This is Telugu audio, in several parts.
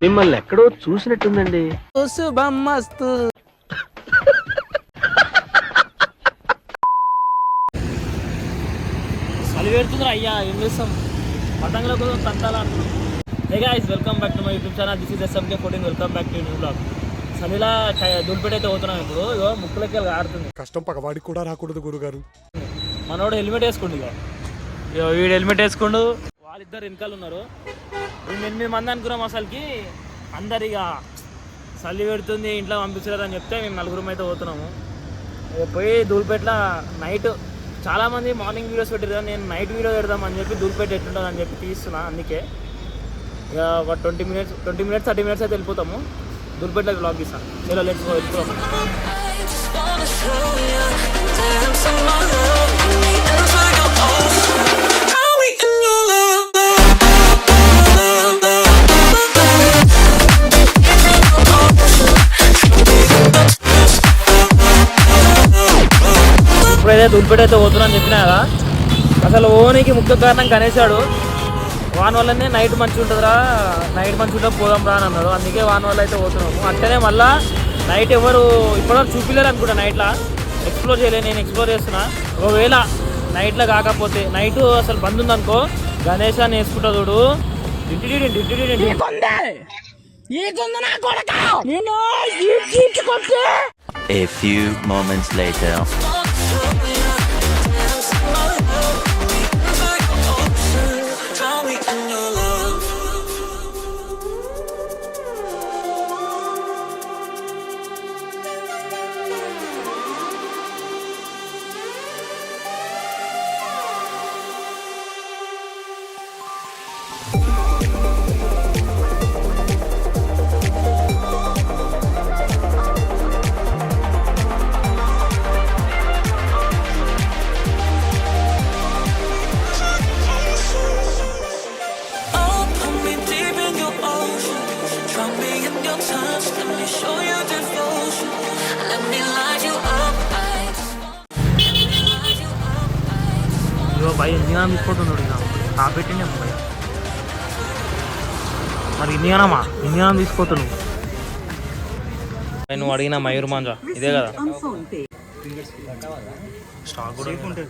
మిమ్మల్ని ఎక్కడో చూసినట్టుందండి. శుభమస్తు. చలి పెడుతుందిరా అయ్యా, ఏం చేస్తాం, పతంగుల కోసం తంతాలా అంటున్నాం. Hey guys, welcome back to my YouTube channel. This is SMK14. Welcome back to new blog. చలిలా దులిపెట్టి అయితే పోతున్నాం ఇప్పుడు. ఇగో ముక్కులకి ఆడుతుంది. కష్టం పగవాడికి కూడా రాకూడదు గురుగారు. మనోడు హెల్మెట్ వేసుకోండి. ఇక వీడు హెల్మెట్ వేసుకోండు, వాళ్ళిద్దరు వెనకాల ఉన్నారు. 8 మంది అనుకున్నాం అసలుకి. అందరు ఇక చలి పెడుతుంది ఇంట్లో పంపించలేదు అని చెప్తే మేము 4 అయితే పోతున్నాము. పోయి ధూళిపేటలో నైట్ చాలామంది మార్నింగ్ వీడియోస్ పెట్టారు కదా, నేను నైట్ వీడియో పెడదామని చెప్పి ధూళిపేట ఎట్లుంటుంది అని చెప్పి తీస్తున్నా. అందుకే ఇక ఒక 20 minutes 30 minutes అయితే వెళ్ళిపోతాము. ధూళిపేటలో బ్లాగ్ తీస్తాను. చలో లెట్స్ గో, వెళ్ళిపోతాము. ఇప్పుడైతే ధూళిపేట అయితే పోతున్నా అని చెప్పినా కదా. అసలు ఓనికి ముఖ్య కారణం గణేశాడు. వాన్ వల్లనే నైట్ మంచిగా ఉంటుందిరా, నైట్ మంచిగా ఉంటుంది పోదాం రా అని అన్నాడు. అందుకే వాన్ వల్ల అయితే పోతున్నాము. అంటేనే మళ్ళీ నైట్ ఎవరు ఇప్పటివరకు చూపిలేరు అనుకుంటా. నైట్లో ఎక్స్ప్లోర్ చేయలేదు, నేను ఎక్స్ప్లోర్ చేస్తున్నా. ఒకవేళ నైట్లో కాకపోతే, నైట్ అసలు బంద్ ఉందనుకో, గణేష్ అని వేసుకుంటా చూడు. A few moments later. భయ ఇండియా తీసుకోతున్నాడు. ఇక ఆపెట్టిండే భయ. మరి ఇండియానా తీసుకోతున్నావు. నువ్వు అడిగిన మయూర్ మాంజా ఇదే కదా. స్టాక్ కూడా ఉంటుంది.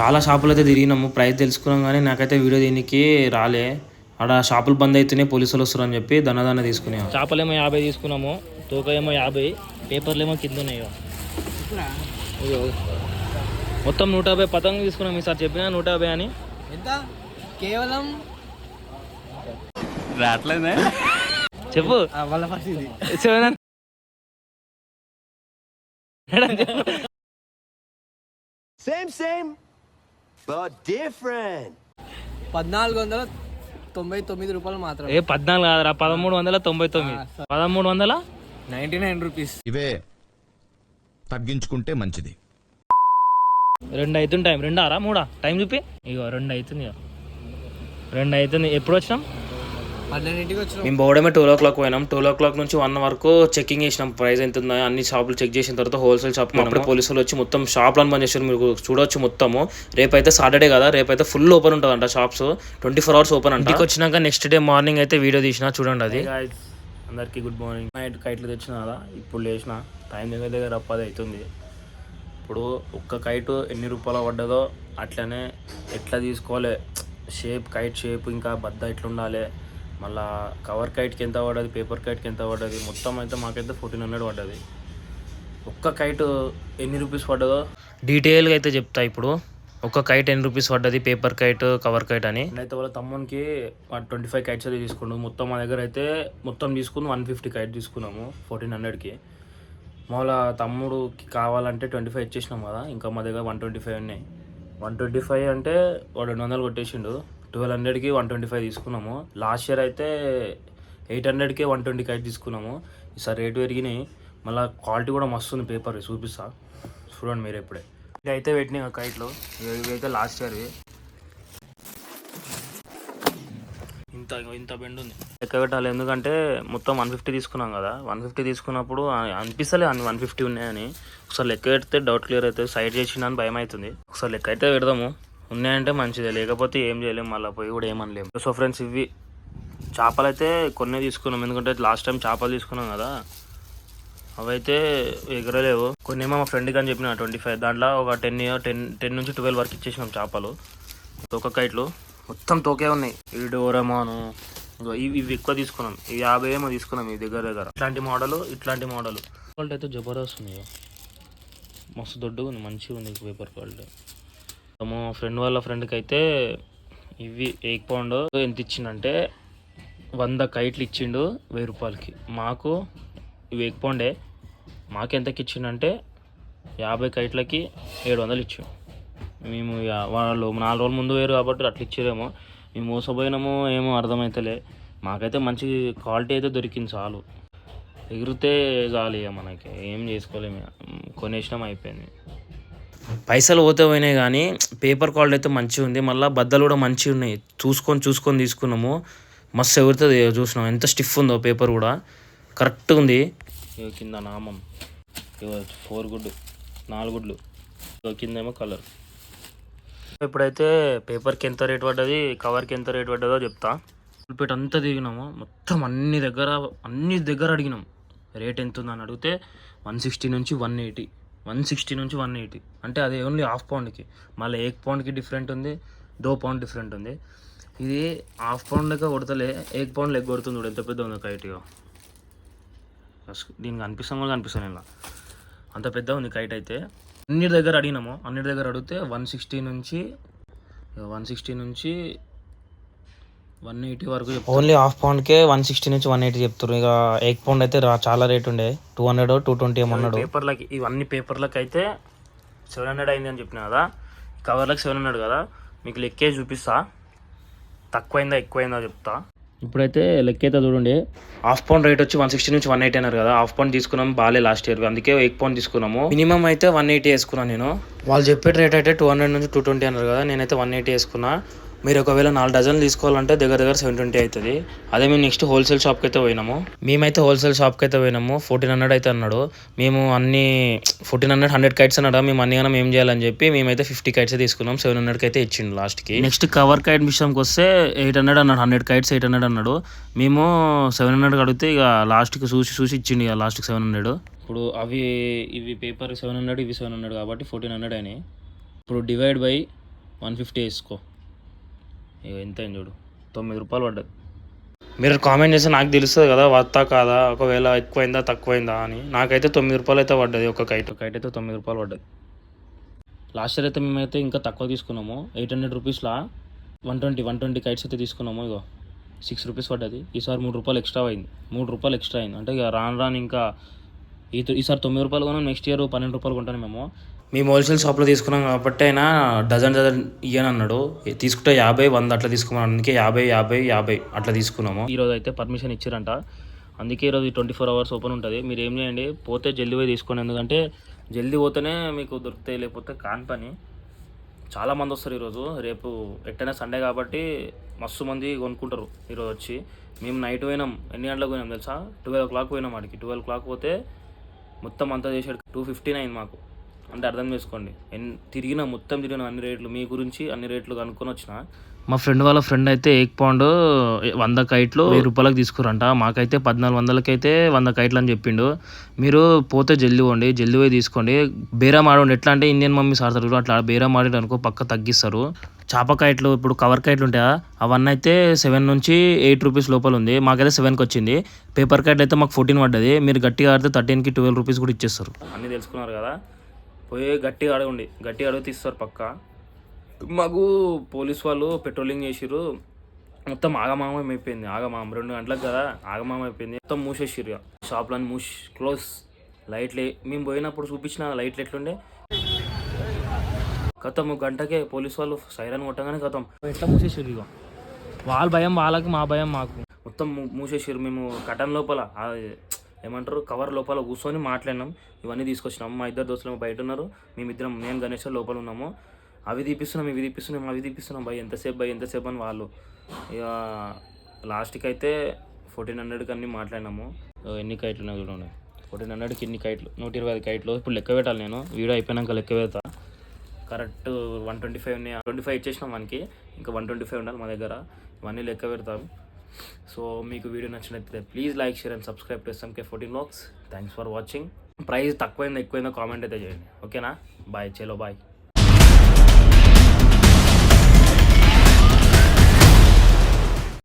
చాలా షాపులు అయితే తిరిగినాము, ప్రైస్ తెలుసుకున్నాం. కానీ నాకైతే వీడియో దీనికి రాలే. అక్కడ షాపులు బంద్ అయితేనే పోలీసులు వస్తారు అని చెప్పి దన్న తీసుకున్నాం. చేపలేమో 50 తీసుకున్నాము, తూక ఏమో 50, పేపర్లు ఏమో కింద ఉన్నాయి. మొత్తం 150 పతంగులు తీసుకున్నాం. ఈసారి చెప్పినా 150 అని. ఎంత కేవలం రావట్లేదే చెప్పు. Same but different. 1499 రూపాయలు మాత్రం. 14 కాదురా, 1399. 1399 రూపీస్. ఇవే తగ్గించుకుంటే మంచిది. 2 అవుతుంది టైం. 2 ఆరా 3 టైం చూపి. ఇగో 2 అవుతుంది. 2 అవుతుంది. ఎప్పుడు వచ్చినాం? 12ంటికి వచ్చినాం. మేము పోవడమే 12 o'clock పోయినాం. 12 o'clock నుంచి 1 వరకు చెకింగ్ చేసినాం. ప్రైస్ ఎంత ఉందో అన్ని షాపులు చెక్ చేసిన తర్వాత హోల్సేల్ షాప్ అప్పుడు పోలీసులు వచ్చి మొత్తం షాప్లను బంద్ చేశారు. మీరు చూడొచ్చు మొత్తము. రేపైతే సాటర్డే కదా, రేపైతే ఫుల్ ఓపెన్ ఉంటుంది అంట షాప్స్. 24 hours ఓపెన్ అంట. ఇంటికి వచ్చినాక నెక్స్ట్ డే మార్నింగ్ అయితే వీడియో తీసిన చూడండి. అది అందరికీ గుడ్ మార్నింగ్. నైట్ కైట్లు తెచ్చిన కదా, ఇప్పుడు లేచిన. టైం దగ్గర 10 అవుతుంది. ఇప్పుడు ఒక్క కైట్ ఎన్ని రూపాయలు పడ్డదో, అట్లనే ఎట్లా తీసుకోవాలి, షేప్, కైట్ షేప్, ఇంకా బద్ద ఎట్లా ఉండాలి, మళ్ళీ కవర్ కైట్కి ఎంత పడ్డది, పేపర్ కైట్కి ఎంత పడ్డది, మొత్తం అయితే మాకైతే 1400 పడ్డది. ఒక్క కైట్ ఎన్ని రూపీస్ పడ్డదో డీటెయిల్గా అయితే చెప్తా. ఇప్పుడు ఒక్క కైట్ ఎన్ని రూపీస్ పడ్డది, పేపర్ కైట్, కవర్ కైట్ అని. అయితే వాళ్ళ తమ్మునికి 25 కైట్స్ అయితే తీసుకున్నాము. మొత్తం మా దగ్గర అయితే మొత్తం తీసుకుని 150 కైట్ తీసుకున్నాము 1400కి. వాళ్ళ తమ్ముడికి కావాలంటే 25 ఇచ్చేసినాం కదా, ఇంకా మా దగ్గర 125 ఉన్నాయి. 125 అంటే వాడు 200 కొట్టేసిండు. 1200కి 125 తీసుకున్నాము. లాస్ట్ ఇయర్ అయితే 800కే 120 కైట్ తీసుకున్నాము. ఈసారి రేటు పెరిగినాయి. మళ్ళీ క్వాలిటీ కూడా మస్తు ఉంది. పేపర్ చూపిస్తా చూడండి మీరు. ఎప్పుడే ఇది అయితే పెట్టినాయి కైట్లు. ఇవి అయితే లాస్ట్ ఇయర్వి. ఇంత బెండ్ ఉంది. లెక్క పెట్టాలి, ఎందుకంటే మొత్తం 150 తీసుకున్నాం కదా. 150 తీసుకున్నప్పుడు అనిపిస్తలే అన్ని 150 ఉన్నాయని. ఒకసారి లెక్క పెడితే డౌట్ క్లియర్ అవుతుంది. సైడ్ చేసిందని భయం అవుతుంది. ఒకసారి లెక్క అయితే పెడదాము. ఉన్నాయంటే మంచిదే, లేకపోతే ఏం చేయలేము, మళ్ళీ పోయి కూడా ఏమనలేము. సో ఫ్రెండ్స్, ఇవి చేపలు అయితే కొన్ని తీసుకున్నాం, ఎందుకంటే లాస్ట్ టైం చేపలు తీసుకున్నాం కదా, అవైతే ఎగరలేవు. కొన్ని ఏమో మా ఫ్రెండ్కి అని చెప్పిన 25, దాంట్లో ఒక 10 నుంచి 12 వరకు ఇచ్చేసినాం చేపలు. తోక కైట్లు మొత్తం తోకే ఉన్నాయి. ఈ డోరెమాను ఇవి ఎక్కువ తీసుకున్నాం. ఇవి 50 ఏమో తీసుకున్నాం ఈ దగ్గర. ఇట్లాంటి మోడల్ క్వాలిటీ అయితే జబర్దస్త్ ఉంది, మస్తు దొడ్డుగా ఉంది, మంచిగా ఉంది పేపర్ క్వాలిటీ. మా ఫ్రెండ్ వాళ్ళ ఫ్రెండ్కి అయితే ఇవి 1 పౌండ్ ఎంత ఇచ్చిండంటే 100 కైట్లు ఇచ్చిండు 1000 రూపాయలకి. మాకు ఇవి 1 పౌండే, మాకు ఎంతకి ఇచ్చిండంటే 50 కైట్లకి 700 ఇచ్చాం. మేము వాళ్ళు 4 రోజుల ముందు వేరు కాబట్టి అట్లా ఇచ్చారేమో, మేము మోసపోయినామో ఏమో అర్థమవుతలే. మాకైతే మంచి క్వాలిటీ అయితే దొరికింది, చాలు. ఎగిరితే చాలు, ఇక మనకి ఏం చేసుకోలేము, కొనేసినాం అయిపోయింది. పైసలు పోతే పోయినాయి కానీ పేపర్ క్వాలిటీ అయితే మంచిగా ఉంది. మళ్ళీ బద్దలు కూడా మంచిగా ఉన్నాయి. చూసుకొని తీసుకున్నాము. మస్తు ఎగురుతుంది, చూసినాం ఎంత స్టిఫ్ ఉందో. పేపర్ కూడా కరెక్ట్గా ఉంది. కింద నామం 4 గుడ్లు 4 గుడ్లు, కిందేమో కలర్. ఇప్పుడైతే పేపర్కి ఎంత రేట్ పడ్డది, కవర్కి ఎంత రేట్ పడ్డదో చెప్తా. పేట అంతా తిరిగినాము, మొత్తం అన్ని దగ్గర అడిగినాం రేట్ ఎంత ఉందని. అడిగితే 160 నుంచి 180, 160 నుంచి 180, అంటే అది ఓన్లీ ½ పౌండ్కి. మళ్ళీ 1 పౌండ్కి డిఫరెంట్ ఉంది, 2 పౌండ్ డిఫరెంట్ ఉంది. ఇది ½ పౌండ్ లెక్క కొడతలే, 1 పౌండ్ లెక్క కొడుతుంది. చూడు ఎంత పెద్ద ఉందో కైట్గా. దీనికి కనిపిస్తాను ఇలా, అంత పెద్ద ఉంది కైట్ అయితే. అన్నిటి దగ్గర అడిగినాము, అన్నిటి దగ్గర అడిగితే 160 నుంచి 180 వరకు. ఓన్లీ ½ పౌండ్కే 160 నుంచి 180 చెప్తారు. ఇక 1 పౌండ్ అయితే చాలా రేట్ ఉండే, 200 220 ఏమన్నాడు. పేపర్లకి ఇవన్నీ పేపర్లకి అయితే 700 అయింది అని చెప్పిన కదా. కవర్లకి 700 కదా, మీకు లెక్కే చూపిస్తా, తక్కువైందా ఎక్కువైందా చెప్తా. ఇప్పుడైతే లెక్క అయితే చూడండి. ½ పౌండ్ రేట్ వచ్చి 160 నుంచి 180 అన్నారు కదా. ½ పౌండ్ తీసుకున్నాం, బాగాలే లాస్ట్ ఇయర్, అందుకే 1 పౌండ్ తీసుకున్నాము. మినిమం అయితే 180 వేసుకున్నాను నేను. వాళ్ళు చెప్పే రేట్ అయితే 200 నుంచి 220 అన్నారు కదా, నేనైతే 180 వేసుకున్నా. మీరు ఒకవేళ 4 డజన్లు తీసుకోవాలంటే దగ్గర 720 అవుతుంది. అదే మేము నెక్స్ట్ హోల్సేల్ షాప్కి అయితే పోయినాము. మేమైతే హోల్సేల్ షాప్కి అయితే పోయినాము. 1400 అయితే అన్నాడు. మేము అన్ని 1400 100 కైట్స్ అన్నాడు. మేము అన్ని మనం ఏం చేయాలని చెప్పి మేమైతే 50 కైట్స్ తీసుకున్నాం. 700కి అయితే ఇచ్చిండు లాస్ట్కి. నెక్స్ట్ కవర్ కైట్ విషయంకి వస్తే 800 అన్నాడు. 100 కైట్స్ 800 అన్నాడు. మేము 700 అడిగితే ఇక లాస్ట్కి చూసి ఇచ్చిండు, ఇక లాస్ట్కి 700. ఇప్పుడు ఇవి పేపర్ 700, ఇవి 700 కాబట్టి 1400 అయినాయి. ఇప్పుడు డివైడ్ బై 150 వేసుకో, ఇక ఎంత అయింది చూడు, 9 రూపాయలు పడ్డది. మీరు కామెంట్ చేస్తే నాకు తెలుస్తుంది కదా వస్తా కాదా, ఒకవేళ ఎక్కువైందా తక్కువైందా అని. నాకైతే 9 రూపాయలు అయితే పడ్డది, ఒక కైట్ అయితే 9 రూపాయలు పడ్డది. లాస్ట్ ఇయర్ అయితే మేమైతే ఇంకా తక్కువ తీసుకున్నాము. 800 రూపీస్లో 120 కైట్స్ అయితే తీసుకున్నాము. ఇగో 6 రూపీస్ పడ్డది. ఈసారి 3 రూపాయలు ఎక్స్ట్రా అయింది, 3 రూపాయలు ఎక్స్ట్రా అయింది. అంటే ఇక రాను ఇంకా ఈసారి 9 రూపాయలు కొన్నాం, నెక్స్ట్ ఇయర్ 12 రూపాయలు కొంటాను. మేము హోల్సేల్ షాప్లో తీసుకున్నాం కాబట్టి అయినా డజన్ ఇయ్యని అన్నాడు. తీసుకుంటే 50 100 అట్లా తీసుకున్నాం. అందుకే 50 అట్లా తీసుకున్నాము. ఈరోజు అయితే పర్మిషన్ ఇచ్చారంట, అందుకే ఈరోజు 24 అవర్స్ ఓపెన్ ఉంటుంది. మీరు ఏం చేయండి, పోతే జల్దీ పోయి తీసుకోండి, ఎందుకంటే జల్దీ పోతేనే మీకు దొరుకుతాయి, లేకపోతే కాని పని. చాలామంది వస్తారు ఈరోజు. రేపు ఎట్టైనా సండే కాబట్టి మస్తు మంది కొనుక్కుంటారు ఈరోజు వచ్చి. మేము నైట్ పోయినాం, ఎన్ని గంటలకు పోయినాం తెలుసా, 12 o'clock పోయినాం. వాడికి 12 o'clock పోతే మొత్తం అంతా చేసాడు 215 అయింది మాకు. అంటే అర్థం చేసుకోండి, మొత్తం తిరిగిన అన్ని రేట్లు, మీ గురించి అన్ని రేట్లు కనుక్కొని వచ్చిన. మా ఫ్రెండ్ వాళ్ళ ఫ్రెండ్ అయితే 1 పౌండ్ 100 కైట్లు 1000 రూపాయలకు తీసుకురంట. మాకైతే 1400 అయితే 100 కైట్లు అని చెప్పిండు. మీరు పోతే జల్దీ పోయి తీసుకోండి. బేరం ఆడండి, ఎట్లా అంటే ఇండియన్ మమ్మీస్ ఆడతారు అట్లా బేరం ఆడి అనుకో పక్క తగ్గిస్తారు. చేప కైట్లు ఇప్పుడు కవర్ కైట్లు ఉంటాయా, అవన్నీ అయితే 7 నుంచి 8 రూపీస్ లోపల ఉంది. మాకైతే 7కి వచ్చింది. పేపర్ కైట్ అయితే మాకు 14 పడ్డది. మీరు గట్టిగా ఆడితే 13కి 12 రూపీస్ కూడా ఇచ్చేస్తారు. అన్నీ తెలుసుకున్నారు కదా, పోయి గట్టిగా అడిగితే ఇస్తారు పక్క. మాకు పోలీస్ వాళ్ళు పెట్రోలింగ్ చేసిర్రు, మొత్తం ఆగమాగం అయిపోయింది. 2 గంటలకు కదా ఆగమాగం అయిపోయింది. మొత్తం మూసేసిర్రు, షాప్లన్నీ క్లోజ్. లైట్లు మేము పోయినప్పుడు చూపించిన లైట్లు ఎట్లుండే, గతం గంటకే పోలీస్ వాళ్ళు సైరన్ కొట్టగానే గతం ఎట్లా మూసేసిర్రు. ఇక వాళ్ళ భయం వాళ్ళకి, మా భయం మాకు. మొత్తం మూసేసిర్రు. మేము కటన్ లోపల ఏమంటారు కవర్ లోపల కూర్చొని మాట్లాడినాం. ఇవన్నీ తీసుకొచ్చినాము. మా 2 దోస్తులు బయట ఉన్నారు, మేమిద్దరం, నేను గణేష్ లోపల ఉన్నాము. అవి తీపిస్తున్నాం భయ్ ఎంతసేపు అని వాళ్ళు. ఇక లాస్ట్కి అయితే 1400కి అన్నీ మాట్లాడినాము. ఎన్ని కైట్లు ఉన్నాయి చూడండి, 1400కి ఎన్ని కైట్లు, 125 కైట్లు. ఇప్పుడు లెక్క పెట్టాలి, నేను వీడియో అయిపోయినాక లెక్క పెడతా. కరెక్ట్ 125 ఇచ్చేసినాం మనకి, ఇంకా 125 ఉండాలి మా దగ్గర. ఇవన్నీ లెక్క పెడతాం. సో మీకు వీడియో నచ్చినట్లయితే please like, share and subscribe to SMK14 Vlogs. Thanks for watching. Price తక్కువైందో ఎక్కువైందో కామెంట్ అయితే చేయండి, ఓకేనా? బాయ్, చలో బాయ్.